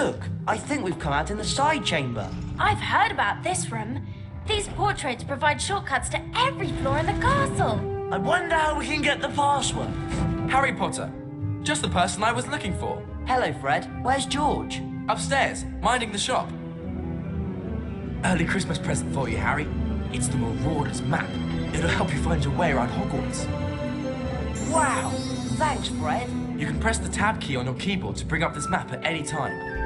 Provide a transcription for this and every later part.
Look, I think we've come out in the side chamber. I've heard about this room. These portraits provide shortcuts to every floor in the castle. I wonder how we can get the password. Harry Potter. Just the person I was looking for. Hello, Fred. Where's George? Upstairs, minding the shop. Early Christmas present for you, Harry. It's the Marauders map. It'll help you find your way around Hogwarts. Wow! Thanks, Fred. You can press the tab key on your keyboard to bring up this map at any time.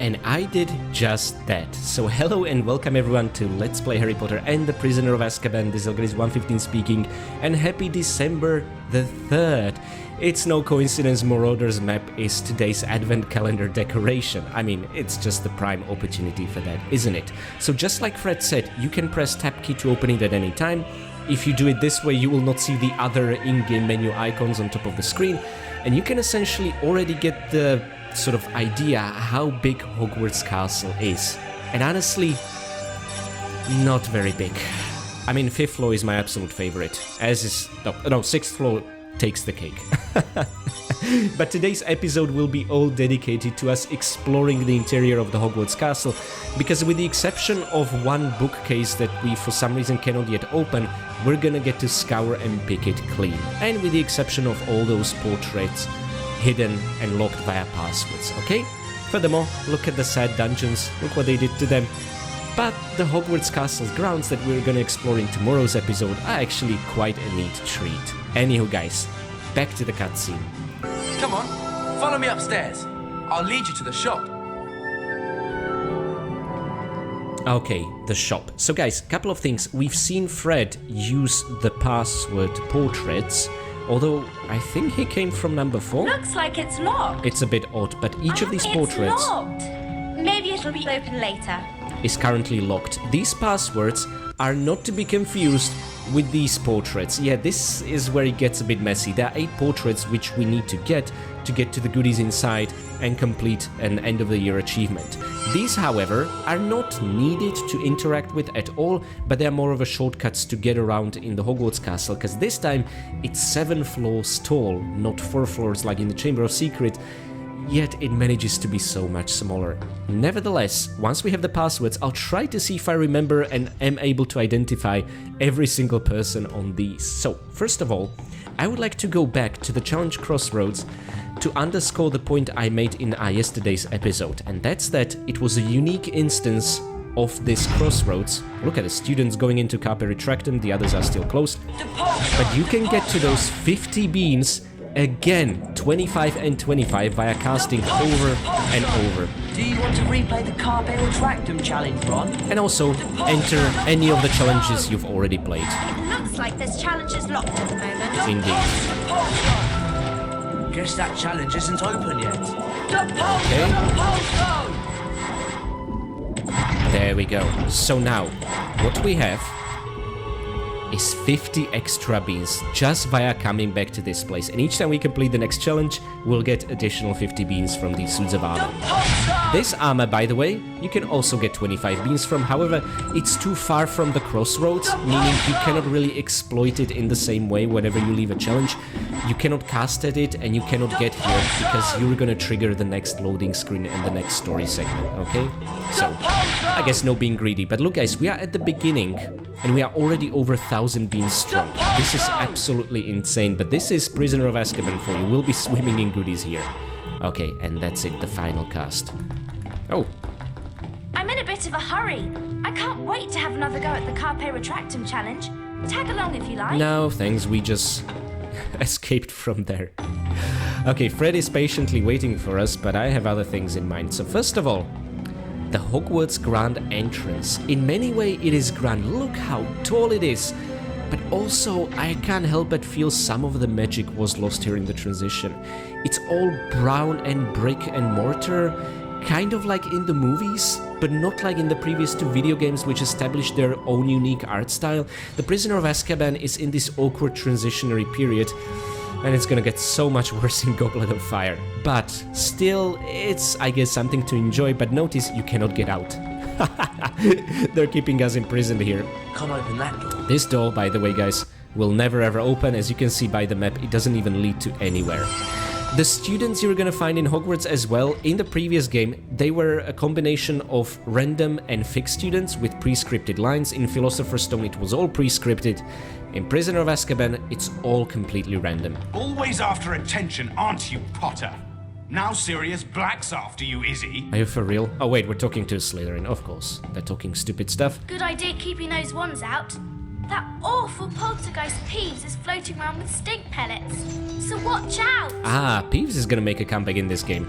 And I did just that. So hello and welcome everyone to Let's Play Harry Potter and the Prisoner of Azkaban. This is Elgaris115 speaking, and happy December the 3rd. It's no coincidence Marauders map is today's advent calendar decoration. I mean, it's just the prime opportunity for that, isn't it? So just like Fred said, you can press tab key to open it at any time. If you do it this way, you will not see the other in-game menu icons on top of the screen, and you can essentially already get the sort of idea how big Hogwarts Castle is. And honestly, not very big. I mean, 5th floor is my absolute favorite, as is... no, 6th floor takes the cake. But today's episode will be all dedicated to us exploring the interior of the Hogwarts Castle, because with the exception of one bookcase that we for some reason cannot yet open, we're gonna get to scour and pick it clean. And with the exception of all those portraits hidden and locked via passwords, okay? Furthermore, look at the sad dungeons, look what they did to them. But the Hogwarts Castle's grounds that we're gonna explore in tomorrow's episode are actually quite a neat treat. Anywho guys, back to the cutscene. Come on, follow me upstairs. I'll lead you to the shop. Okay, the shop. So guys, couple of things. We've seen Fred use the password portraits, although I think he came from number 4. Looks like it's locked. It's a bit odd, but each of these portraits It's locked. Maybe it'll be open later. is currently locked. These passwords are not to be confused with these portraits. Yeah, this is where it gets a bit messy. There are 8 portraits which we need to get to the goodies inside and complete an end of the year achievement. These, however, are not needed to interact with at all, but they're more of a shortcuts to get around in the Hogwarts Castle, because this time it's 7 floors tall, not 4 floors like in the Chamber of Secret, yet it manages to be so much smaller. Nevertheless, once we have the passwords, I'll try to see if I remember and am able to identify every single person on these. So, first of all, I would like to go back to the challenge crossroads to underscore the point I made in yesterday's episode, and that's that it was a unique instance of this crossroads. Look at the students going into Carpe Retractum, the others are still closed. But you can get to those 50 beans again, 25 and 25, via casting over and over. Do you want to replay the Carpe Retractum challenge, Ron? And also enter any of the challenges you've already played. It looks like this challenge is locked at the moment. Indeed. Guess that challenge isn't open yet. Okay. There we go. So now, what we have is 50 extra beans just via coming back to this place, and each time we complete the next challenge we'll get additional 50 beans from these suits of armor. This armor, by the way, you can also get 25 beans from, however it's too far from the crossroads, meaning you cannot really exploit it in the same way whenever you leave a challenge. You cannot cast at it and you cannot get here because you're gonna trigger the next loading screen and the next story segment, okay? So, I guess no being greedy, but look guys, we are at the beginning and we are already over 1,000 beans strong. This is absolutely insane, but this is Prisoner of Azkaban for you. We'll be swimming in goodies here. Okay, and that's it, the final cast. Oh. I'm in a bit of a hurry. I can't wait to have another go at the Carpe Retractum challenge. Tag along if you like. No, thanks, we just escaped from there. Okay, Fred is patiently waiting for us, but I have other things in mind. So first of all, the Hogwarts Grand Entrance. In many ways it is grand. Look how tall it is. But also, I can't help but feel some of the magic was lost here in the transition. It's all brown and brick and mortar, kind of like in the movies, but not like in the previous 2 video games which established their own unique art style. The Prisoner of Azkaban is in this awkward transitionary period, and it's gonna get so much worse in Goblet of Fire. But still, it's, I guess, something to enjoy, but notice you cannot get out. They're keeping us imprisoned here. Can't open that door. This door, by the way, guys, will never ever open. As you can see by the map, it doesn't even lead to anywhere. The students you're gonna find in Hogwarts as well, in the previous game, they were a combination of random and fixed students with pre-scripted lines. In Philosopher's Stone it was all pre-scripted. In Prisoner of Azkaban, it's all completely random. Always after attention, aren't you, Potter? Now Sirius Black's after you, Izzy. Are you for real? Oh wait, we're talking to Slytherin, of course. They're talking stupid stuff. Good idea keeping those wands out. That awful poltergeist Peeves is floating around with stink pellets. So watch out! Ah, Peeves is gonna make a comeback in this game.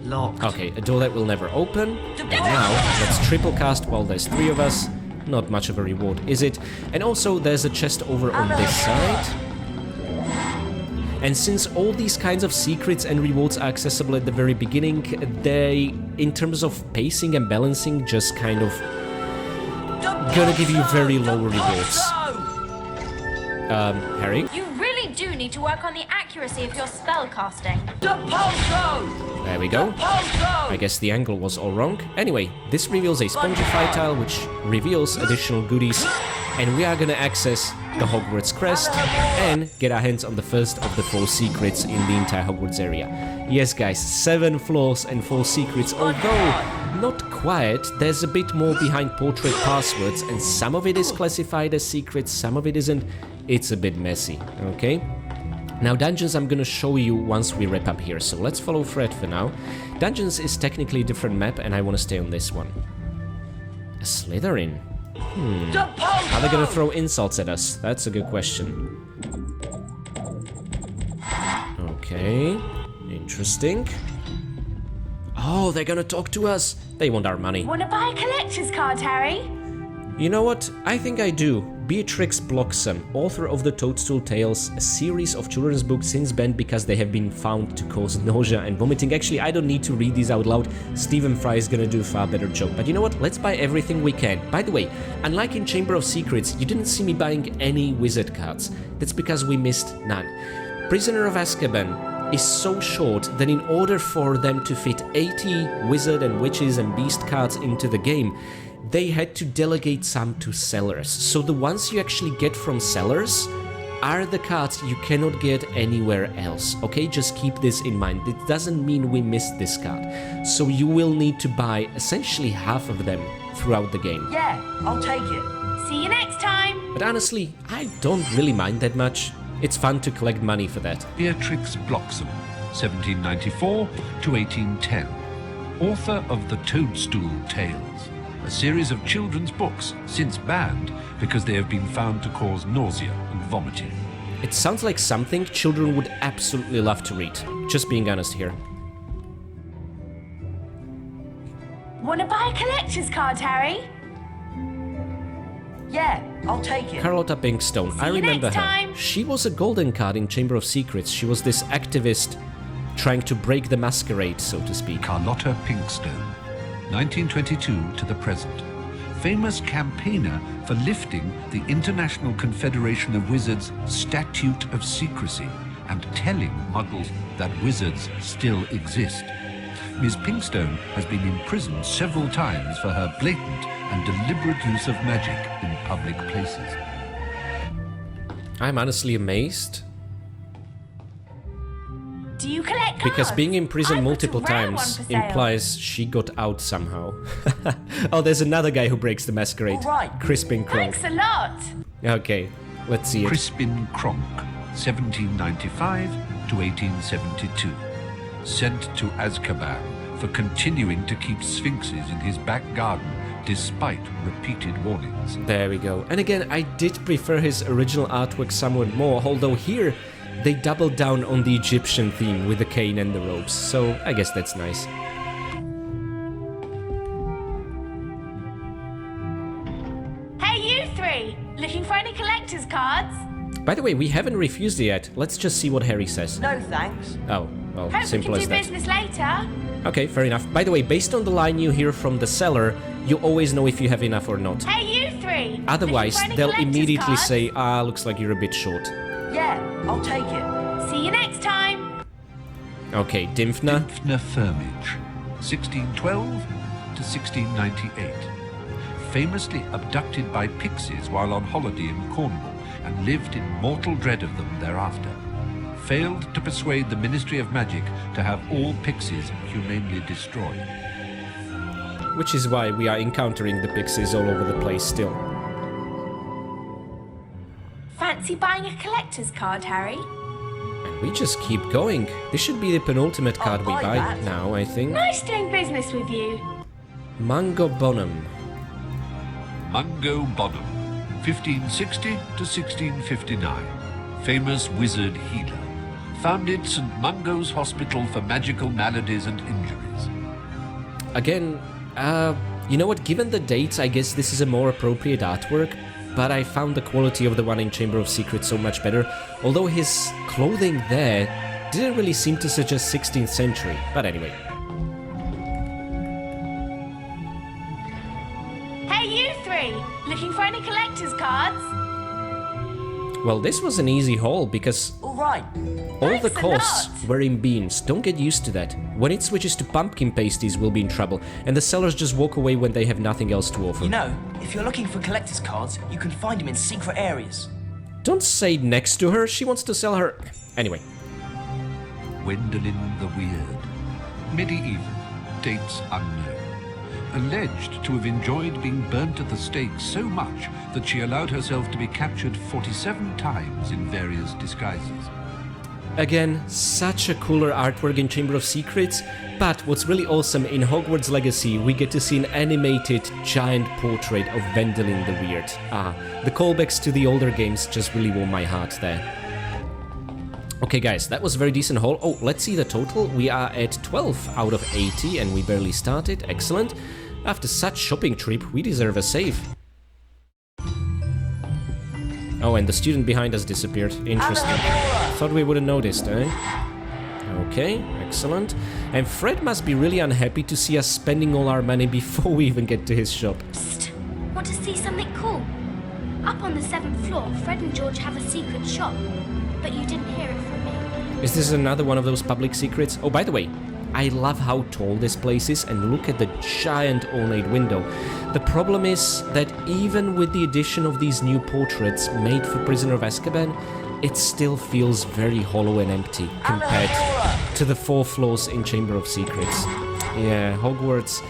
Locked. Okay, a door that will never open. And now, let's triple cast while there's 3 of us. Not much of a reward, is it? And also, there's a chest over on this side. And since all these kinds of secrets and rewards are accessible at the very beginning, they, in terms of pacing and balancing, just kind of gonna give you very low rewards. Harry? You really do need to work on the accuracy of your spell casting. Depulso! There we go. Depulso! I guess the angle was all wrong. Anyway, this reveals a Spongify tile, which reveals additional goodies. And we are gonna access the Hogwarts crest and get our hands on the first of the 4 secrets in the entire Hogwarts area. Yes guys, 7 floors and 4 secrets, although not quite. There's a bit more behind portrait passwords, and some of it is classified as secrets, some of it isn't. It's a bit messy, okay? Now dungeons I'm gonna show you once we wrap up here, so let's follow Fred for now. Dungeons is technically a different map and I wanna stay on this one. A Slytherin? Are they gonna throw insults at us? That's a good question. Okay, interesting. Oh, they're gonna talk to us. They want our money. Wanna buy a collector's card, Harry? You know what? I think I do. Beatrix Bloxham, author of the Toadstool Tales, a series of children's books since banned because they have been found to cause nausea and vomiting. Actually, I don't need to read these out loud. Stephen Fry is gonna do a far better job. But you know what? Let's buy everything we can. By the way, unlike in Chamber of Secrets, you didn't see me buying any wizard cards. That's because we missed none. Prisoner of Azkaban is so short that in order for them to fit 80 wizard and witches and beast cards into the game, they had to delegate some to sellers. So the ones you actually get from sellers are the cards you cannot get anywhere else. Okay, just keep this in mind. It doesn't mean we missed this card. So you will need to buy essentially half of them throughout the game. Yeah, I'll take it. See you next time! But honestly, I don't really mind that much. It's fun to collect money for that. Beatrix Bloxham, 1794 to 1810. Author of the Toadstool Tales, a series of children's books since banned because they have been found to cause nausea and vomiting. It sounds like something children would absolutely love to read. Just being honest here. Wanna buy a collector's card, Harry? Yeah, I'll take it. Carlotta Pinkstone, I you remember next her. time. She was a golden card in Chamber of Secrets. She was this activist trying to break the masquerade, so to speak. Carlotta Pinkstone, 1922 to the present. Famous campaigner for lifting the International Confederation of Wizards' Statute of Secrecy and telling muggles that wizards still exist. Ms. Pinkstone has been imprisoned several times for her blatant and deliberate use of magic in public places. I'm honestly amazed. Do you collect cards? Because being in prison I've got a multiple rare one times for sale. implies she got out somehow. Oh, there's another guy who breaks the masquerade. All right. Crispin Kronk. Thanks a lot! Okay, let's see it. Crispin Kronk, 1795 to 1872. Sent to Azkaban for continuing to keep sphinxes in his back garden despite repeated warnings. There we go. And again, I did prefer his original artwork somewhat more, although here they doubled down on the Egyptian theme with the cane and the robes, so I guess that's nice. Hey, you three! Looking for any collector's cards? By the way, we haven't refused it yet. Let's just see what Harry says. No thanks. Oh, well, Hope we simple can as do that. business later. Okay, fair enough. By the way, based on the line you hear from the seller, you always know if you have enough or not. Hey, you three! Otherwise, Looking for any they'll collector's immediately cards? say, ah, looks like you're a bit short. Yeah, I'll take it. See you next time! Okay, Dimfna. Dimfna Firmage, 1612 to 1698. Famously abducted by pixies while on holiday in Cornwall and lived in mortal dread of them thereafter. failed to persuade the Ministry of Magic to have all pixies humanely destroyed. Which is why we are encountering the pixies all over the place still. Fancy buying a collector's card, Harry? And we just keep going. This should be the penultimate card we buy buy that. now, I think. Nice doing business with you. Mungo Bonham. Mungo Bonham, 1560 to 1659. Famous wizard healer. Founded St. Mungo's Hospital for Magical Maladies and Injuries. Again, you know what, given the dates, I guess this is a more appropriate artwork, but I found the quality of the one in Chamber of Secrets so much better, although his clothing there didn't really seem to suggest 16th century, but anyway. Hey, you three! Looking for any collector's cards? Well, this was an easy haul because All right. all the Thanks a costs lot. were in beans. Don't get used to that. When it switches to pumpkin pasties, we'll be in trouble, and the sellers just walk away when they have nothing else to offer. You know, if you're looking for collector's cards, you can find them in secret areas. Don't say next to her, she wants to sell her... Anyway. Gwendolen the Weird. Medieval. Dates unknown. Alleged to have enjoyed being burnt at the stake so much that she allowed herself to be captured 47 times in various disguises. Again, such a cooler artwork in Chamber of Secrets, but what's really awesome, in Hogwarts Legacy we get to see an animated giant portrait of Gwendolen the Weird. The callbacks to the older games just really warm my heart there. Okay guys, that was a very decent haul. Oh, let's see the total. We are at 12 out of 80 and we barely started. Excellent. After such shopping trip, we deserve a save. Oh, and the student behind us disappeared. Interesting. Thought we would have noticed, eh? Okay, excellent. And Fred must be really unhappy to see us spending all our money before we even get to his shop. Psst! Want to see something cool? Up on the 7th floor, Fred and George have a secret shop. But you didn't hear it from me. Is this another one of those public secrets? Oh, by the way, I love how tall this place is, and look at the giant ornate window. The problem is that even with the addition of these new portraits made for Prisoner of Azkaban, it still feels very hollow and empty compared to the 4 floors in Chamber of Secrets. Yeah, Hogwarts,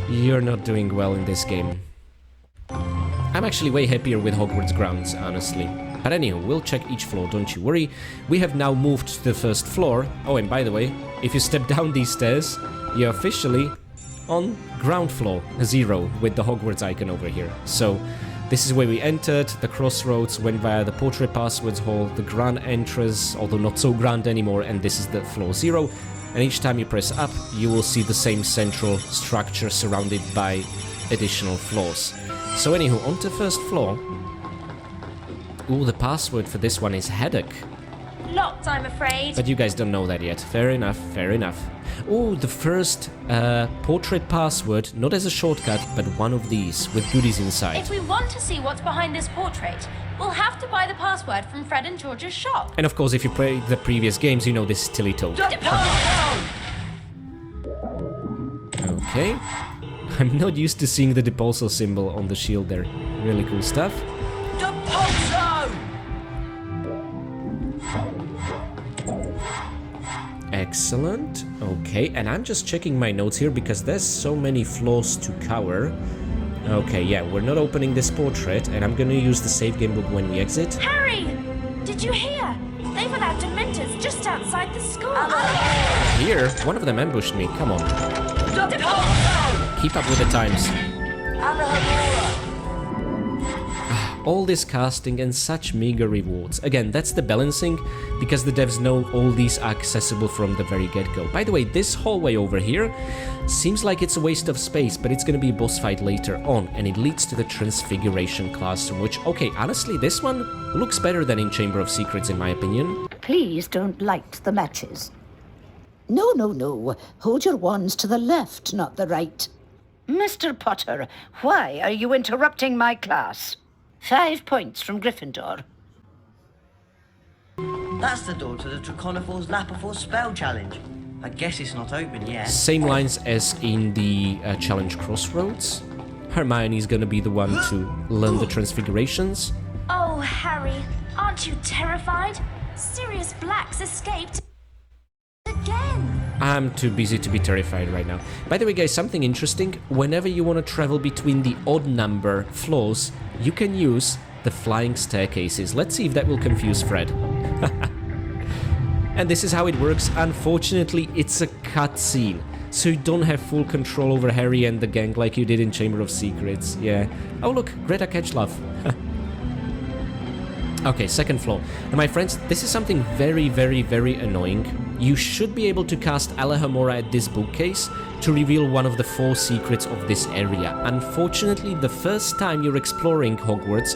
you're not doing well in this game. I'm actually way happier with Hogwarts grounds, honestly. But anyhow, we'll check each floor, don't you worry. We have now moved to the 1st floor. Oh, and by the way, if you step down these stairs, you're officially on ground floor 0 with the Hogwarts icon over here. So this is where we entered, the crossroads, went via the portrait passwords hall, the grand entrance, although not so grand anymore, and this is the floor 0. And each time you press up, you will see the same central structure surrounded by additional floors. So anywho, on to 1st floor. Ooh, the password for this one is headache. Locked, I'm afraid. But you guys don't know that yet. Fair enough, fair enough. Ooh, the first portrait password, not as a shortcut, but one of these, with goodies inside. If we want to see what's behind this portrait, we'll have to buy the password from Fred and George's shop. And of course, if you play the previous games, you know this is Tilly Toad. Okay. I'm not used to seeing the Depulso symbol on the shield there. Really cool stuff. Depulso! Excellent. Okay, and I'm just checking my notes here because there's so many floors to cover. Okay, yeah, we're not opening this portrait, and I'm gonna use the save game book when we exit. Harry! Did you hear? They've allowed Dementors just outside the school. Here, one of them ambushed me. Come on. Keep up with the times. All this casting and such meager rewards. Again, that's the balancing, because the devs know all these are accessible from the very get-go. By the way, this hallway over here seems like it's a waste of space, but it's gonna be a boss fight later on, and it leads to the Transfiguration classroom, which, okay, honestly, this one looks better than in Chamber of Secrets, in my opinion. Please don't light the matches. No, no, no. Hold your wands to the left, not the right. Mr. Potter, why are you interrupting my class? 5 points from Gryffindor. That's the door to the Draconifor's Lapafor spell challenge. I guess it's not open yet. Same lines as in the challenge Crossroads. Hermione's gonna be the one to learn the Transfigurations. Oh, Harry, aren't you terrified? Sirius Black's escaped again. I'm too busy to be terrified right now. By the way, guys, something interesting. Whenever you want to travel between the odd number floors, you can use the flying staircases. Let's see if that will confuse Fred. And this is how it works. Unfortunately, it's a cutscene, so you don't have full control over Harry and the gang like you did in Chamber of Secrets. Yeah. Oh look, Greta Catchlove. Okay, second floor. Now, my friends, this is something very, very, very annoying. You should be able to cast Alohomora at this bookcase to reveal one of the 4 secrets of this area. Unfortunately, the first time you're exploring Hogwarts,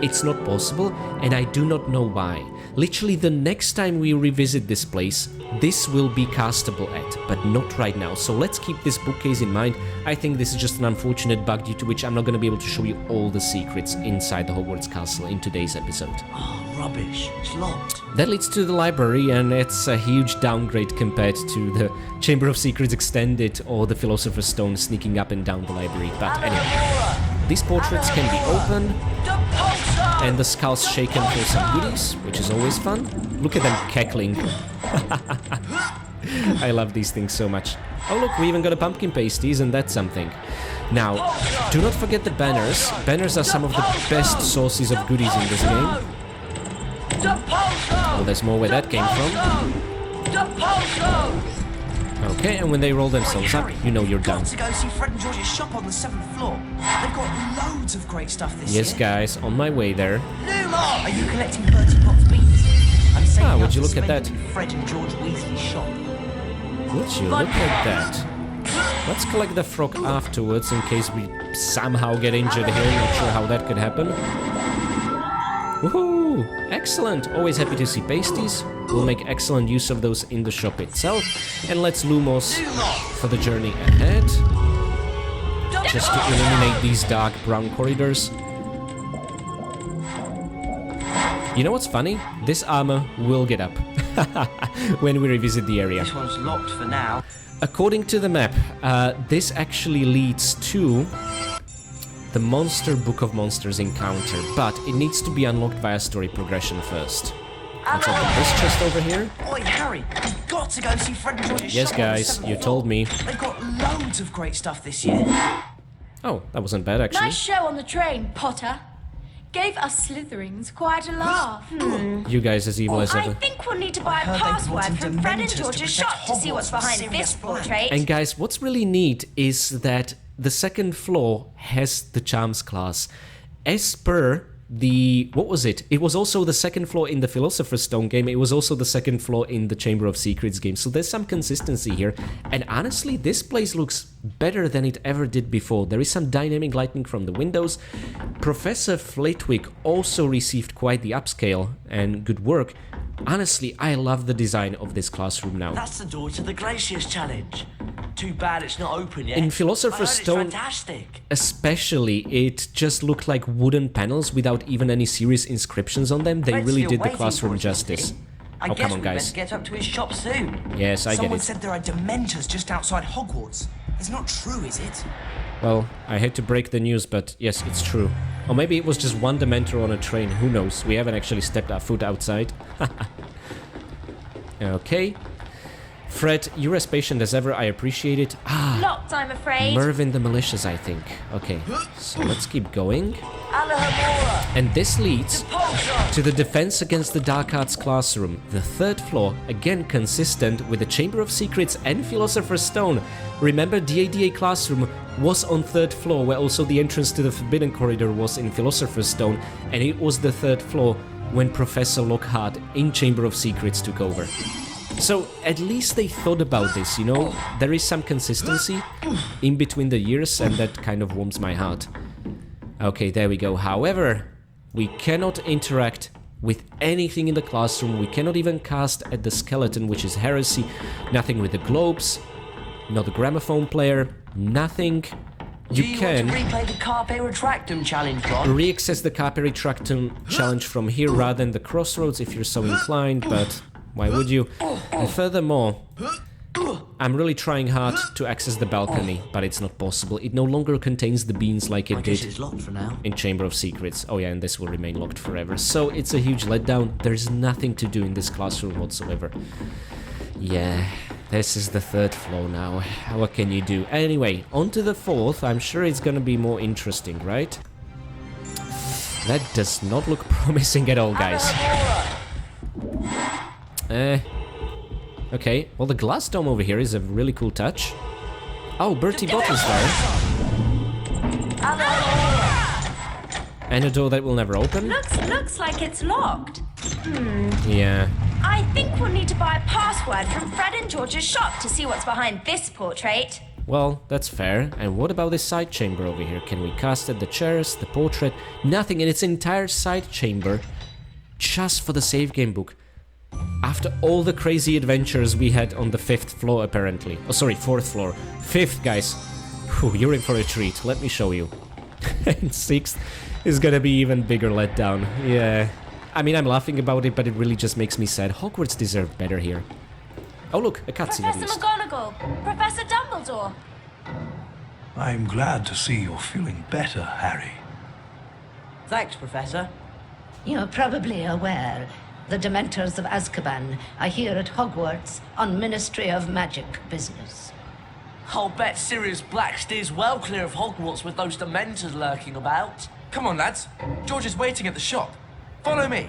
it's not possible, and I do not know why. Literally, the next time we revisit this place, this will be castable at, but not right now. So let's keep this bookcase in mind. I think this is just an unfortunate bug due to which I'm not going to be able to show you all the secrets inside the Hogwarts castle in today's episode. Oh, rubbish. It's locked. That leads to the library, and it's a huge downgrade compared to the Chamber of Secrets Extended or the Philosopher's Stone sneaking up and down the library. But anyway, these portraits can be opened, and the skull's shaken for some goodies, which is always fun. Look at them cackling. I love these things so much. Oh look, we even got a pumpkin pasty, isn't that something? Now, do not forget the banners. Banners are some of the best sources of goodies in this game. Oh, there's more where that came from. Okay, and when they roll themselves up, you know you're done. Got to go see Fred and George's shop on the 7th floor. They've got loads of great stuff this year. Yes, guys, on my way there. Numa! Are you collecting Bertie Bott's beats? I'm saving would you look at that? Fred and George Weasley's shop. Would you look at that? Let's collect the frog afterwards in case we somehow get injured here. Not sure how that could happen. Woohoo! Excellent! Always happy to see pasties. We'll make excellent use of those in the shop itself. And let's Lumos for the journey ahead. Just to eliminate these dark brown corridors. You know what's funny? This armor will get up when we revisit the area. This one's locked for now. According to the map, this actually leads to the Monster Book of Monsters encounter, but it needs to be unlocked via story progression first. Let's open this chest over here. Oi, Harry, you've got to go see Fred and George's Yes, shop on the guys, 7th you floor. told me. They've got loads of great stuff this year. Oh, that wasn't bad, actually. Nice show on the train, Potter. Gave us Slytherins quite a laugh. You guys as evil as I ever. think we'll need to buy a heard they brought password in from Fred and Dementors to George's protect shop to see what's Hogwarts from behind Sirius this Black. portrait. And guys, what's really neat is that the second floor has the charms class. As per the... what was it? It was also the second floor in the Philosopher's Stone game. It was also the second floor in the Chamber of Secrets game. So there's some consistency here. And honestly, this place looks better than it ever did before. There is some dynamic lighting from the windows. Professor Flitwick also received quite the upscale and good work. Honestly, I love the design of this classroom now. That's the door to the Glaciers Challenge. Too bad it's not open yet. In Philosopher's Stone, it's fantastic. especially, it just looked like wooden panels without even any serious inscriptions on them. They Fred's really still did the waiting classroom for us, justice. isn't he? I Oh, guess come on, we guys. best get up to his shop soon. Yes, I get Someone it. said there are Dementors just outside Hogwarts. It's not true, is it? Well, I hate to break the news, but yes, it's true. Or maybe it was just one Dementor on a train, who knows? We haven't actually stepped our foot outside. Okay. Fred, you're as patient as ever, I appreciate it. Ah, Locked, I'm afraid. Mervyn the Malicious, I think. Okay, so let's keep going. Alohomora! And this leads Depulso! to the Defense Against the Dark Arts classroom, the third floor, again consistent with the Chamber of Secrets and Philosopher's Stone. Remember, the ADA classroom was on third floor, where also the entrance to the Forbidden Corridor was in Philosopher's Stone, and it was the third floor when Professor Lockhart in Chamber of Secrets took over. So at least they thought about this, you know? There is some consistency in between the years, and that kind of warms my heart. Okay, there we go. However, we cannot interact with anything in the classroom. We cannot even cast at the skeleton, which is heresy. Nothing with the globes, not the gramophone player, nothing. Do You you can want to replay the Carpe Retractum challenge, Ron? re-access the Carpe Retractum challenge from here rather than the Crossroads if you're so inclined, but why would you? And furthermore, I'm really trying hard to access the balcony, but it's not possible. It no longer contains the beans like it I guess did it's locked for now. in Chamber of Secrets. Oh yeah, and this will remain locked forever. So it's a huge letdown. There's nothing to do in this classroom whatsoever. Yeah, this is the 3rd floor now. What can you do? Anyway, on to the 4th. I'm sure it's gonna be more interesting, right? That does not look promising at all, guys. Okay, well the glass dome over here is a really cool touch. Oh, Bertie Bott is there. And a door that will never open. Looks like it's locked. Yeah. I think we'll need to buy a password from Fred and George's shop to see what's behind this portrait. Well, that's fair. And what about this side chamber over here? Can we cast at the chairs, the portrait? Nothing in its entire side chamber. Just for the save game book. After all the crazy adventures we had on the 5th floor, apparently. Oh, sorry, 4th floor. 5th, guys. Whew, you're in for a treat. Let me show you. And 6th is gonna be even bigger letdown. Yeah. I mean, I'm laughing about it, but it really just makes me sad. Hogwarts deserved better here. Oh, look, a cutscene at Professor least. McGonagall, Professor Dumbledore. I'm glad to see you're feeling better, Harry. Thanks, Professor. You're probably aware the Dementors of Azkaban are here at Hogwarts on Ministry of Magic business. I'll bet Sirius Black steers well clear of Hogwarts with those Dementors lurking about. Come on, lads. George is waiting at the shop. Follow me.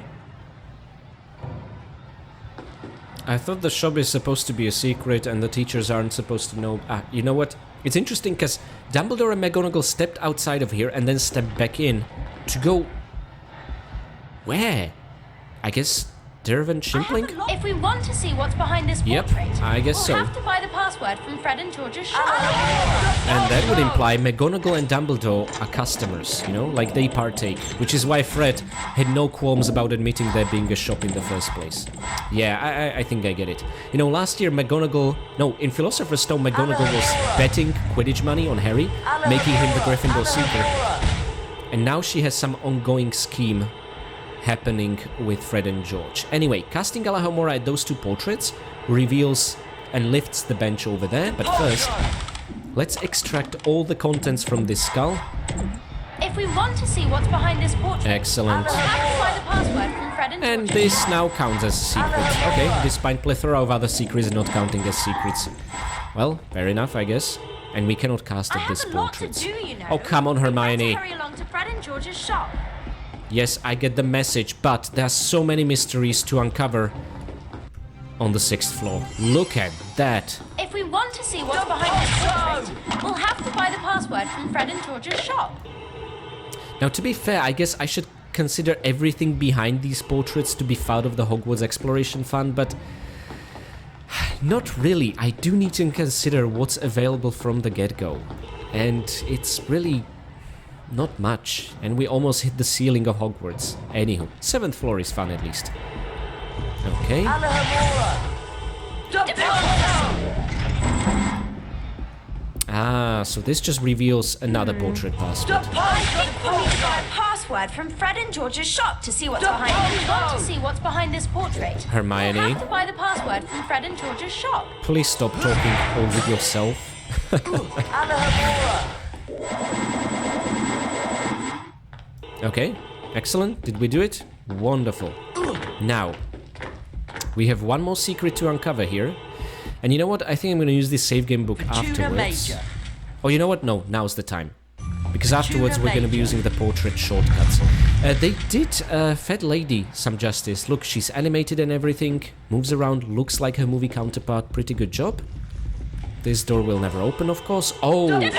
I thought the shop is supposed to be a secret and the teachers aren't supposed to know. Ah, you know what? It's interesting because Dumbledore and McGonagall stepped outside of here and then stepped back in to go... Where? I guess Dervin Shimpling? If we want to see what's behind this Yep, portrait, I guess so. we'll have to buy the password from Fred and George's shop. And that would imply McGonagall and Dumbledore are customers, you know, like they partake, which is why Fred had no qualms about admitting there being a shop in the first place. Yeah, I think I get it. You know, last year in Philosopher's Stone, McGonagall was betting Quidditch money on Harry, making him the Gryffindor Seeker. And now she has some ongoing scheme happening with Fred and George. Anyway, casting Alahomora at those 2 portraits reveals and lifts the bench over there, but first, let's extract all the contents from this skull. If we want to see what's behind this portrait, Excellent. we'll have to buy the password from Fred and And George's this shop. now counts as a secret. Okay, despite plethora of other secrets not counting as secrets. Well, fair enough, I guess. And we cannot cast I at this have a lot to portrait. do, you know. Oh, come on, Hermione. Let's hurry along to Fred and George's shop. Yes, I get the message, but there's so many mysteries to uncover on the 6th floor. Look at that. If we want to see what's behind this portrait, we'll have to buy the password from Fred and George's shop. Now, to be fair, I guess I should consider everything behind these portraits to be part of the Hogwarts Exploration Fund, but not really. I do need to consider what's available from the get-go. And it's really not much. And we almost hit the ceiling of Hogwarts. Anywho, 7th floor is fun at least. Okay. Ah, so this just reveals another portrait password. I think we'll need to buy a password from Fred and George's shop to see what's behind it. If we want to see what's behind this portrait, Hermione. we'll have to buy the password from Fred and George's shop. Please stop talking over yourself. Okay, excellent. Did we do it? Wonderful. Now, we have one more secret to uncover here. And you know what? I think I'm going to use this save game book afterwards. Oh, you know what? No, now's the time. Because afterwards we're going to be using the portrait shortcuts. They did Fed Lady some justice. Look, she's animated and everything. Moves around, looks like her movie counterpart. Pretty good job. This door will never open, of course. Oh, okay,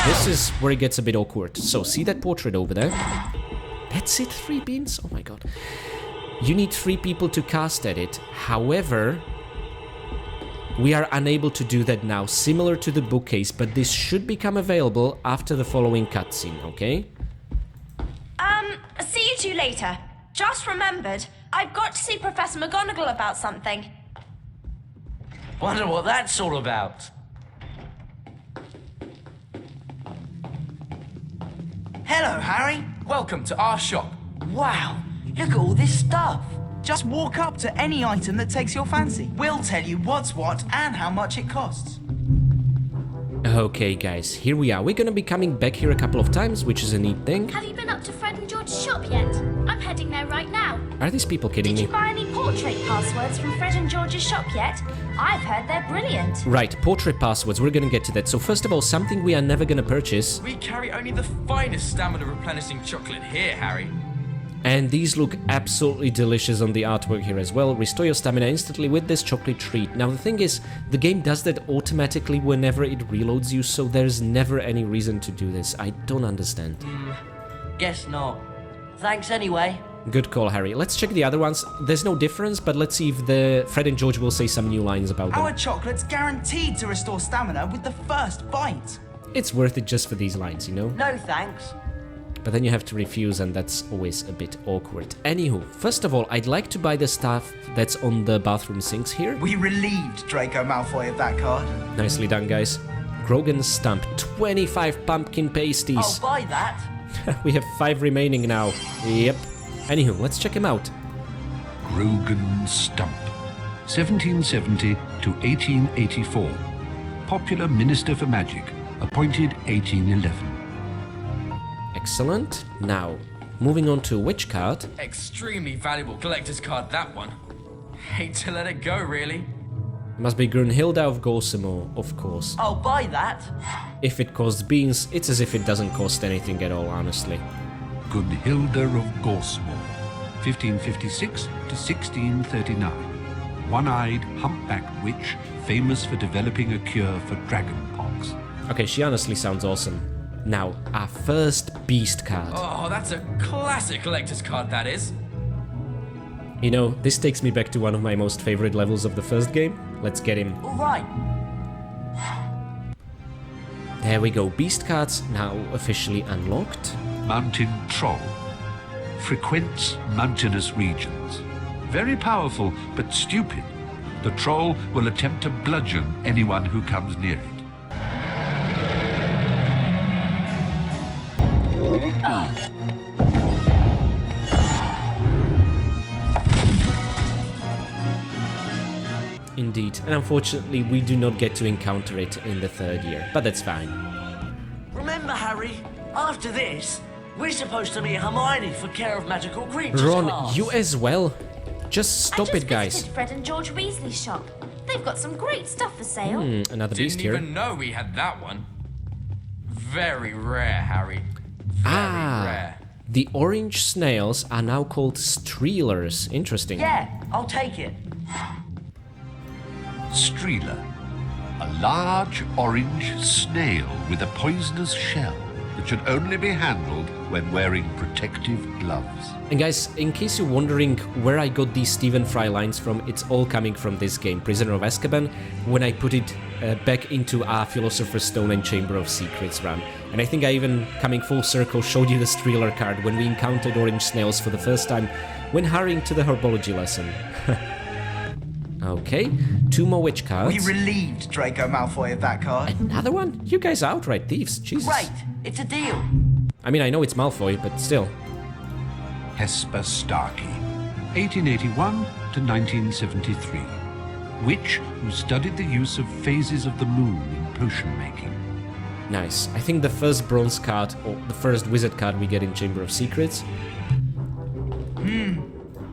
this is where it gets a bit awkward. So, see that portrait over there? That's it, 3 beans? Oh my god. You need 3 people to cast at it. However, we are unable to do that now, similar to the bookcase, but this should become available after the following cutscene, okay? See you 2 later. Just remembered, I've got to see Professor McGonagall about something. Wonder what that's all about. Hello, Harry. Welcome to our shop. Wow, look at all this stuff. Just walk up to any item that takes your fancy. We'll tell you what's what and how much it costs. Okay, guys, here we are. We're gonna be coming back here a couple of times, which is a neat thing. Have you been up to Fred and George's shop yet? I'm heading there right now. Are these people kidding Did me? you buy any portrait passwords from Fred and George's shop yet? I've heard they're brilliant. Right, portrait passwords, we're gonna get to that. So first of all, something we are never gonna purchase. We carry only the finest stamina replenishing chocolate here, Harry. And these look absolutely delicious on the artwork here as well. Restore your stamina instantly with this chocolate treat. Now the thing is, the game does that automatically whenever it reloads you, so there's never any reason to do this. I don't understand. Guess not. Thanks anyway. Good call, Harry. Let's check the other ones. There's no difference, but let's see if the Fred and George will say some new lines about them. Our chocolate's guaranteed to restore stamina with the first bite. It's worth it just for these lines, you know? No thanks. But then you have to refuse, and that's always a bit awkward. Anywho, first of all, I'd like to buy the stuff that's on the bathroom sinks here. We relieved Draco Malfoy of that card. Nicely done, guys. Grogan's Stump, 25 pumpkin pasties. I'll buy that. We have 5 remaining now. Yep. Anywho, let's check him out. Grogan's Stump, 1770 to 1884. Popular Minister for Magic, appointed 1811. Excellent. Now, moving on to which card? Extremely valuable collector's card, that one. Hate to let it go, really. Must be Grunhilda of Gorsimo, of course. I'll buy that. If it costs beans, it's as if it doesn't cost anything at all, honestly. Gunhilda of Gorsmo, 1556 to 1639. One-eyed, humpbacked witch, famous for developing a cure for dragonpox. Okay, she honestly sounds awesome. Now, our first beast card. Oh, that's a classic collector's card, that is. You know, this takes me back to one of my most favorite levels of the first game. Let's get him. All right. There we go, beast cards now officially unlocked. Mountain Troll. Frequents mountainous regions. Very powerful, but stupid. The troll will attempt to bludgeon anyone who comes near it. Indeed, and unfortunately we do not get to encounter it in the 3rd year, but that's fine. Remember, Harry, after this, we're supposed to meet Hermione for care of magical creatures. Ron, class. you as well? Just stop it, I guys. just visited Fred and George Weasley's shop. They've got some great stuff for sale. Another beast Didn't here. even know we had that one. Very rare, Harry. Very rare. The orange snails are now called streelers. Interesting. Yeah, I'll take it. Streeler. A large orange snail with a poisonous shell that should only be handled when wearing protective gloves. And guys, in case you're wondering where I got these Stephen Fry lines from, it's all coming from this game, Prisoner of Azkaban, when I put it back into our Philosopher's Stone and Chamber of Secrets run. And I think I even, coming full circle, showed you the Streeler card when we encountered orange snails for the first time when hurrying to the herbology lesson. Okay, 2 more witch cards. We relieved Draco Malfoy of that card. Another one? You guys are outright thieves, Jesus. Great, it's a deal. I mean, I know it's Malfoy, but still. Hesper Starkey, 1881 to 1973. Witch who studied the use of phases of the moon in potion making. Nice. I think the first bronze card, or the first wizard card we get in Chamber of Secrets.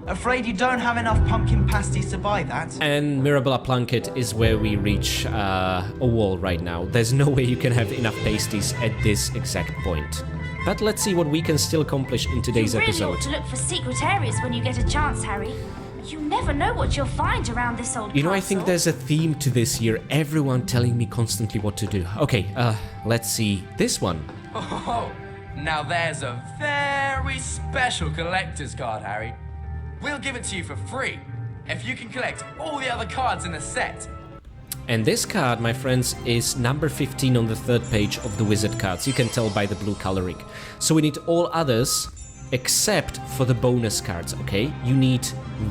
Afraid you don't have enough pumpkin pasties to buy that. And Mirabella Plunkett is where we reach a wall right now. There's no way you can have enough pasties at this exact point. But let's see what we can still accomplish in today's You really episode. ought to look for secret areas when you get a chance, Harry. You never know what you'll find around this old You know, I think castle. there's a theme to this here. Everyone telling me constantly what to do. Okay, let's see this one. Oh, now there's a very special collector's card, Harry. We'll give it to you for free if you can collect all the other cards in the set. And this card, my friends, is number 15 on the 3rd page of the wizard cards. You can tell by the blue coloring. So we need all others except for the bonus cards, okay? You need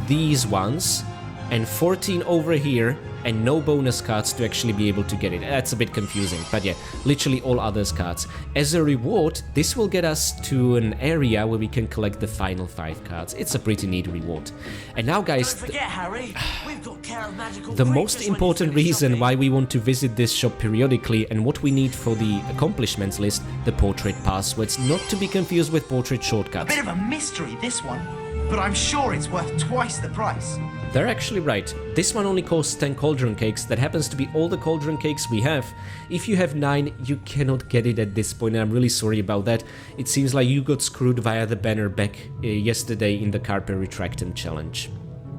these ones and 14 over here, and no bonus cards to actually be able to get it. That's a bit confusing, but yeah, literally all others cards. As a reward, this will get us to an area where we can collect the final 5 cards. It's a pretty neat reward. And now, guys, Don't forget, Harry, we've got care of magical the creatures most when you important finish reason shopping. why we want to visit this shop periodically and what we need for the accomplishments list, the portrait passwords, not to be confused with portrait A shortcuts. bit of a mystery, this one. But I'm sure it's worth twice the price. They're actually right. This one only costs 10 cauldron cakes. That happens to be all the cauldron cakes we have. If you have 9, you cannot get it at this point, and I'm really sorry about that. It seems like you got screwed via the banner back yesterday in the Carpe Retractant challenge.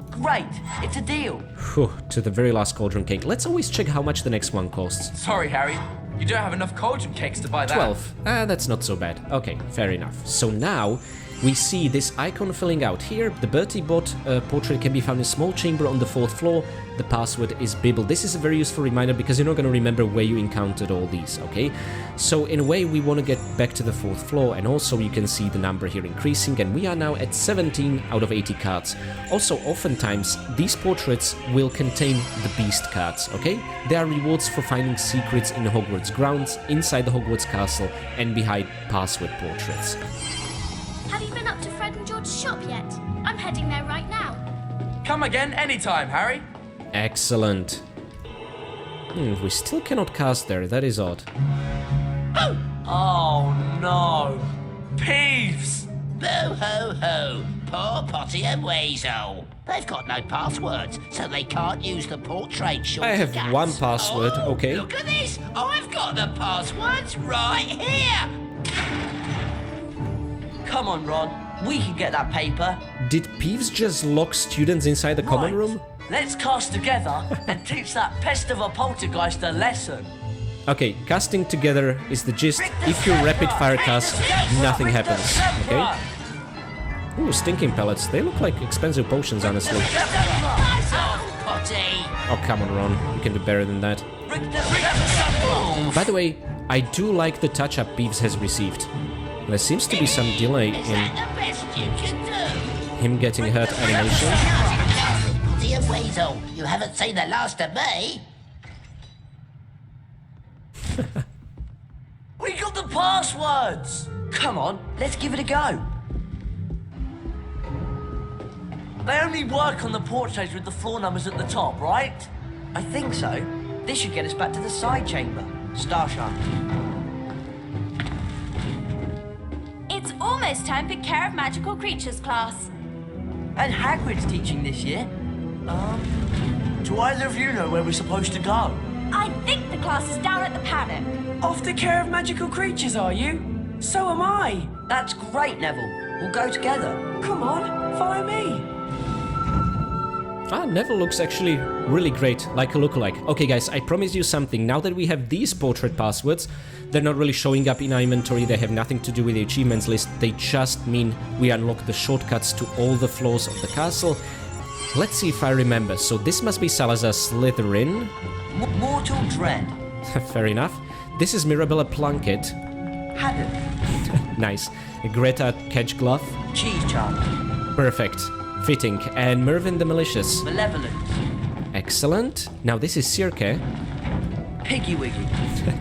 Great, it's a deal. Whew, to the very last cauldron cake. Let's always check how much the next one costs. Sorry, Harry. You don't have enough cauldron cakes to buy that. 12. That's not so bad. Okay, fair enough. So now we see this icon filling out here. The Bertie Bott portrait can be found in a small chamber on the 4th floor. The password is Bibble. This is a very useful reminder because you're not going to remember where you encountered all these, okay? So in a way, we want to get back to the 4th floor, and also you can see the number here increasing, and we are now at 17 out of 80 cards. Also, oftentimes, these portraits will contain the Beast cards, okay? They are rewards for finding secrets in Hogwarts grounds, inside the Hogwarts castle, and behind password portraits. Have you been up to Fred and George's shop yet? I'm heading there right now. Come again anytime, Harry. Excellent. We still cannot cast there, that is odd. Oh no! Peeves! Boo hoo hoo! Poor Potty and Weasel. They've got no passwords, so they can't use the portrait shortcuts. I have one password, Oh, okay. Look at this! I've got the passwords right here! Come on, Ron. We can get that paper. Did Peeves just lock students inside the common room? Let's cast together and teach that pest of a poltergeist a lesson. Okay, casting together is the gist. If you rapid fire cast, nothing happens, okay? Ooh, stinking pellets. They look like expensive potions, honestly. Nice off, Potty! Oh, come on, Ron. You can do better than that. By the way, I do like the touch-up Peeves has received. There seems to be some delay Is in that the best you can do? him getting hurt animation. Potty and Weasel, you haven't seen the last of me. We got the passwords! Come on, let's give it a go. They only work on the portraits with the floor numbers at the top, right? I think so. This should get us back to the side chamber. Starshaft. It's almost time for Care of Magical Creatures class. And Hagrid's teaching this year. Do either of you know where we're supposed to go? I think the class is down at the paddock. Off the Care of Magical Creatures, are you? So am I. That's great, Neville. We'll go together. Come on, follow me. Ah, Neville looks actually really great, like a lookalike. Okay guys, I promise you something. Now that we have these portrait passwords, they're not really showing up in our inventory, they have nothing to do with the achievements list, they just mean we unlock the shortcuts to all the floors of the castle. Let's see if I remember. So this must be Salazar Slytherin. Mortal Dread. Fair enough. This is Mirabella Plunkett. Haddock. Nice. Greta Catchglove. Cheese Charm. Perfect. Fitting. And Mervyn the Malicious. Malevolent. Excellent. Now this is Circe. Piggy Wiggy.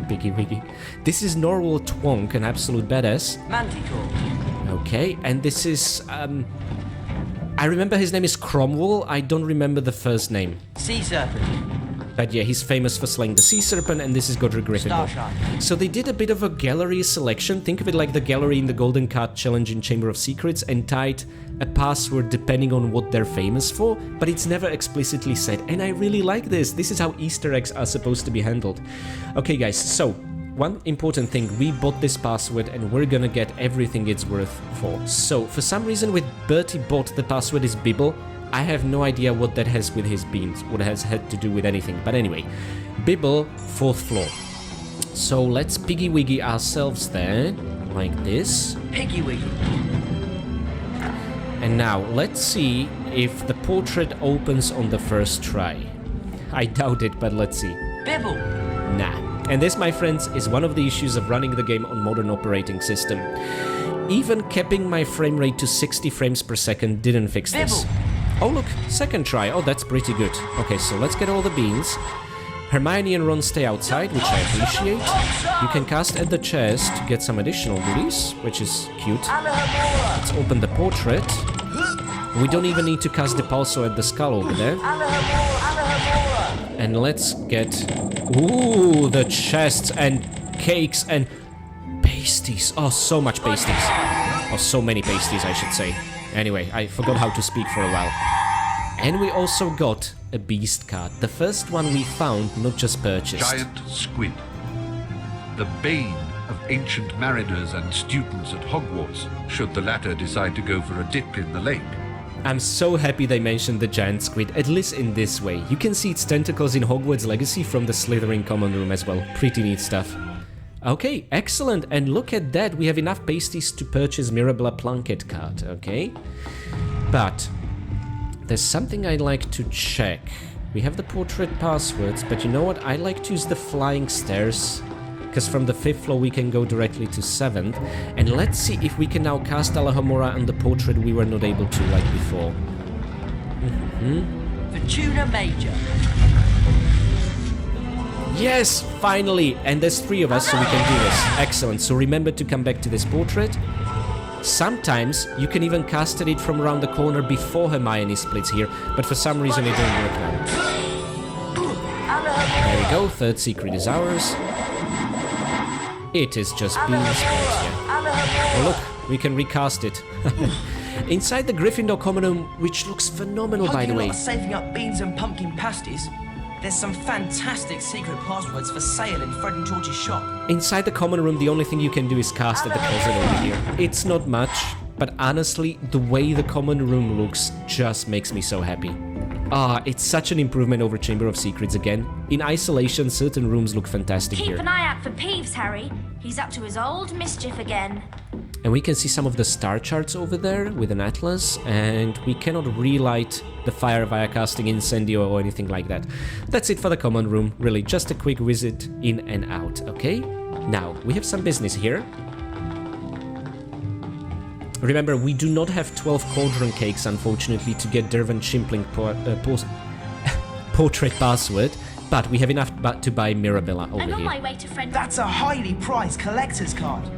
Piggy Wiggy. This is Norwal Twonk, an absolute badass. Manticore. Okay, and this is, I remember his name is Cromwell, I don't remember the first name. Sea Serpent. But yeah, he's famous for slaying the Sea Serpent, and this is Godric Gryffindor. Starshine. So they did a bit of a gallery selection, think of it like the gallery in the Golden Card Challenge in Chamber of Secrets, and tied a password depending on what they're famous for, but it's never explicitly said, and I really like this. This is how Easter eggs are supposed to be handled. Okay guys, so one important thing, we bought this password and we're gonna get everything it's worth for. So for some reason with Bertie Bott the password is Bibble. I have no idea what that has with his beans, what it has had to do with anything, but anyway, Bibble, 4th floor. So let's Piggy Wiggy ourselves there, like this. Piggy Wiggy. And now, let's see if the portrait opens on the first try. I doubt it, but let's see. Bibble. Nah. And this, my friends, is one of the issues of running the game on modern operating system. Even capping my frame rate to 60 frames per second didn't fix this. Oh, look, second try. Oh, that's pretty good. Okay, so let's get all the beans. Hermione and Ron stay outside, which I appreciate. You can cast at the chest to get some additional goodies, which is cute. Let's open the portrait. We don't even need to cast Depulso at the skull over there. And let's get... Ooh, the chests and cakes and pasties. Oh, so much pasties. Or so many pasties, I should say. Anyway, I forgot how to speak for a while. And we also got a beast card. The first one we found, not just purchased. Giant squid. The bane of ancient mariners and students at Hogwarts, should the latter decide to go for a dip in the lake. I'm so happy they mentioned the giant squid, at least in this way. You can see its tentacles in Hogwarts Legacy from the Slytherin common room as well. Pretty neat stuff. Okay, excellent. And look at that, we have enough pasties to purchase Mirabella Plunkett card, okay? But there's something I'd like to check. We have the portrait passwords, but you know what? I like to use the flying stairs, because from the 5th floor we can go directly to 7th. And let's see if we can now cast Alohomora on the portrait we were not able to like before. Fortuna Major. Yes, finally! And there's 3 of us, so we can do this. Excellent. So remember to come back to this portrait. Sometimes you can even cast it from around the corner before Hermione splits here, but for some reason it didn't work now. There we go, 3rd secret is ours. It is just being split here. Oh look, we can recast it. Inside the Gryffindor common room, which looks phenomenal by the way. Saving up beans and pumpkin pasties. There's some fantastic secret passwords for sale in Fred and George's shop. Inside the common room, the only thing you can do is cast at the closet over here. It's not much, but honestly, the way the common room looks just makes me so happy. Ah, it's such an improvement over Chamber of Secrets again. In isolation, certain rooms look fantastic here. Keep an eye out for Peeves, Harry. He's up to his old mischief again. And we can see some of the star charts over there with an atlas, and we cannot relight the fire via casting Incendio or anything like that. That's it for the common room, really just a quick visit in and out, okay? Now, we have some business here. Remember, we do not have 12 cauldron cakes, unfortunately, to get Dervan Chimpling portrait password, but we have enough to buy Mirabella over I'm on here. my way to Fred. That's a highly prized collector's card.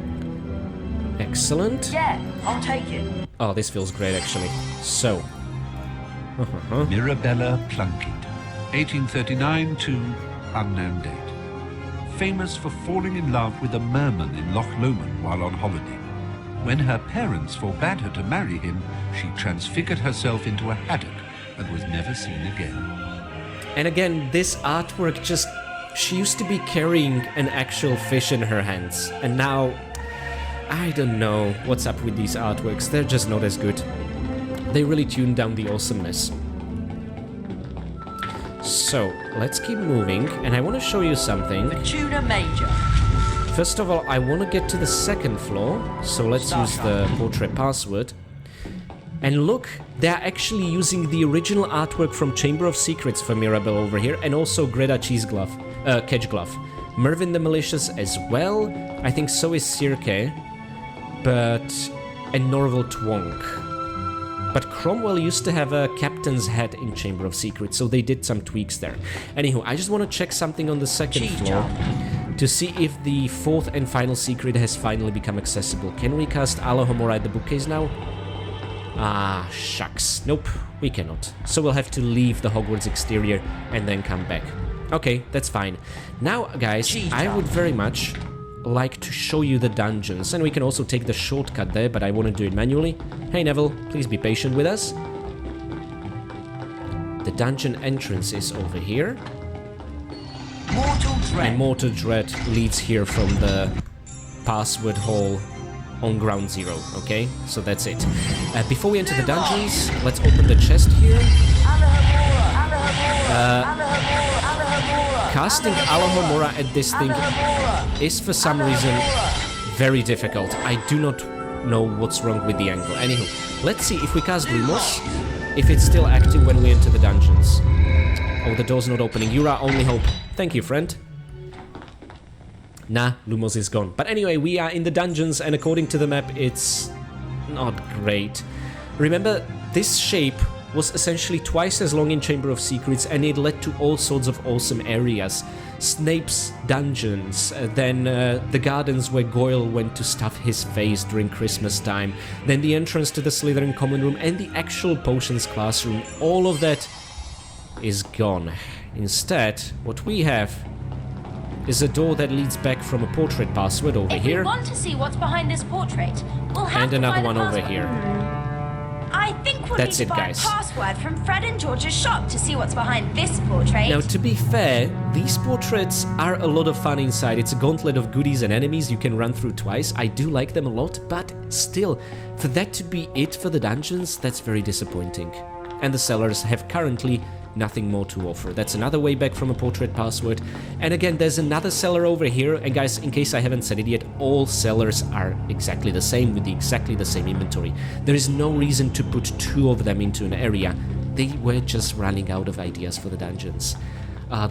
Excellent. Yeah, I'll take it. Oh, this feels great, actually. So. Mirabella Plunkett, 1839 to unknown date. Famous for falling in love with a merman in Loch Lomond while on holiday. When her parents forbade her to marry him, she transfigured herself into a haddock and was never seen again. And again, this artwork just... She used to be carrying an actual fish in her hands, and now... I don't know what's up with these artworks, they're just not as good. They really tuned down the awesomeness. So, let's keep moving, and I want to show you something. Fortuna Major. First of all, I want to get to the 2nd floor, so let's use the portrait password. And look, they're actually using the original artwork from Chamber of Secrets for Mirabelle over here, and also Greta Catchglove. Mervyn the Malicious as well, I think so is Circe, and Norval Twonk. But Cromwell used to have a captain's hat in Chamber of Secrets, so they did some tweaks there. Anywho, I just want to check something on the 2nd floor to see if the 4th and final secret has finally become accessible. Can we cast Alohomora at the bookcase now? Ah, shucks. Nope, we cannot. So we'll have to leave the Hogwarts exterior and then come back. Okay, that's fine. Now, guys, I would very much like to show you the dungeons, and we can also take the shortcut there, but I want to do it manually. Hey Neville, please be patient with us. The dungeon entrance is over here. Mortal Dread. And Mortal Dread leads here from the password hall on ground 0, okay? So that's it. Before we enter the dungeons, let's open the chest here. Casting Alohomora at this thing is for some reason very difficult. I do not know what's wrong with the angle. Anywho, let's see if we cast Lumos, if it's still active when we enter the dungeons. Oh, the door's not opening. You're our only hope. Thank you, friend. Nah, Lumos is gone. But anyway, we are in the dungeons, and according to the map, it's not great. Remember, this shape was essentially twice as long in Chamber of Secrets, and it led to all sorts of awesome areas. Snape's dungeons, then the gardens where Goyle went to stuff his face during Christmas time, then the entrance to the Slytherin common room and the actual potions classroom. All of that is gone. Instead, what we have is a door that leads back from a portrait password over here. If we want to see what's behind this portrait, we'll have and to another find one the over password. here. I think we'll That's need to it, buy guys. a password from Fred and George's shop to see what's behind this portrait. Now, to be fair, these portraits are a lot of fun inside. It's a gauntlet of goodies and enemies you can run through twice. I do like them a lot, but still, for that to be it for the dungeons, that's very disappointing. And the cellars have currently nothing more to offer. That's another way back from a portrait password. And again, there's another cellar over here. And guys, in case I haven't said it yet, all cellars are exactly the same with exactly the same inventory. There is no reason to put two of them into an area. They were just running out of ideas for the dungeons.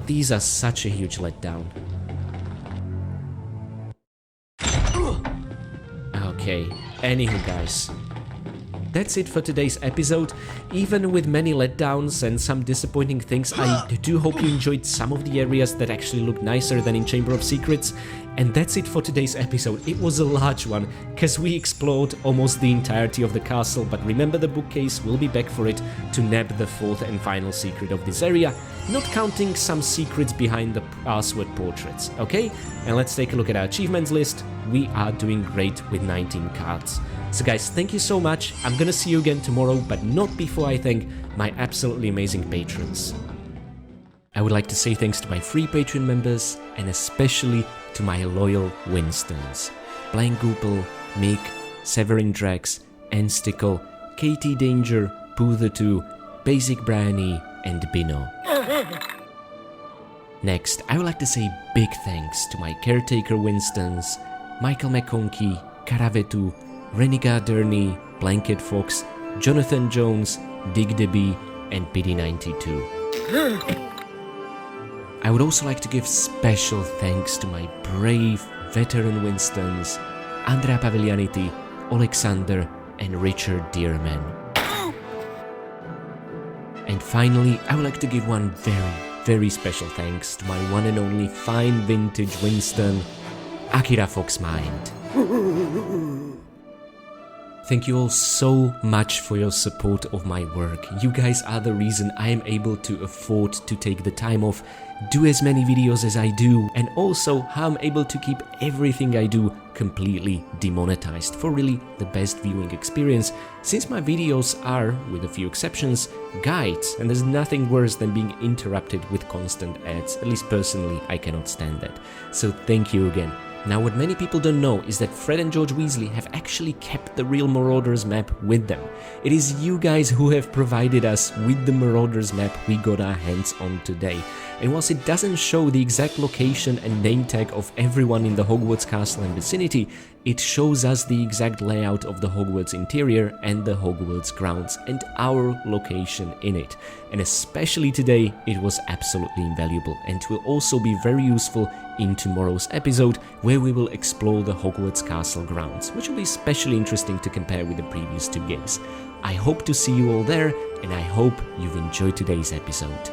These are such a huge letdown. Okay, anywho guys, that's it for today's episode. Even with many letdowns and some disappointing things, I do hope you enjoyed some of the areas that actually look nicer than in Chamber of Secrets. And that's it for today's episode. It was a large one, because we explored almost the entirety of the castle, but remember the bookcase, we'll be back for it to nab the fourth and final secret of this area, not counting some secrets behind the password portraits, okay? And let's take a look at our achievements list. We are doing great with 19 cards. So guys, thank you so much. I'm gonna see you again tomorrow, but not before I thank my absolutely amazing patrons. I would like to say thanks to my free Patreon members, and especially to my loyal Winstons. Blind Goopel, Mick, Severin Drax, Enstickle, Katie Danger, Pooh2, Basic Brownie, and Bino. Next, I would like to say big thanks to my Caretaker Winstons, Michael McConkey, Karavetu, Renegade Derny, Blanket Fox, Jonathan Jones, Dig Debby, and PD92. I would also like to give special thanks to my brave veteran Winstons, Andrea Paviglianiti, Alexander, and Richard Dearman. And finally, I would like to give one very special thanks to my one and only fine vintage Winston, Akira Foxmind. Thank you all so much for your support of my work. You guys are the reason I am able to afford to take the time off, do as many videos as I do, and also how I'm able to keep everything I do completely demonetized for really the best viewing experience, since my videos are, with a few exceptions, guides, and there's nothing worse than being interrupted with constant ads. At least personally, I cannot stand that. So thank you again. Now, what many people don't know is that Fred and George Weasley have actually kept the real Marauders map with them. It is you guys who have provided us with the Marauders map we got our hands on today. And whilst it doesn't show the exact location and name tag of everyone in the Hogwarts castle and vicinity, it shows us the exact layout of the Hogwarts interior and the Hogwarts grounds and our location in it. And especially today, it was absolutely invaluable and will also be very useful in tomorrow's episode, where we will explore the Hogwarts castle grounds, which will be especially interesting to compare with the previous two games. I hope to see you all there, and I hope you've enjoyed today's episode.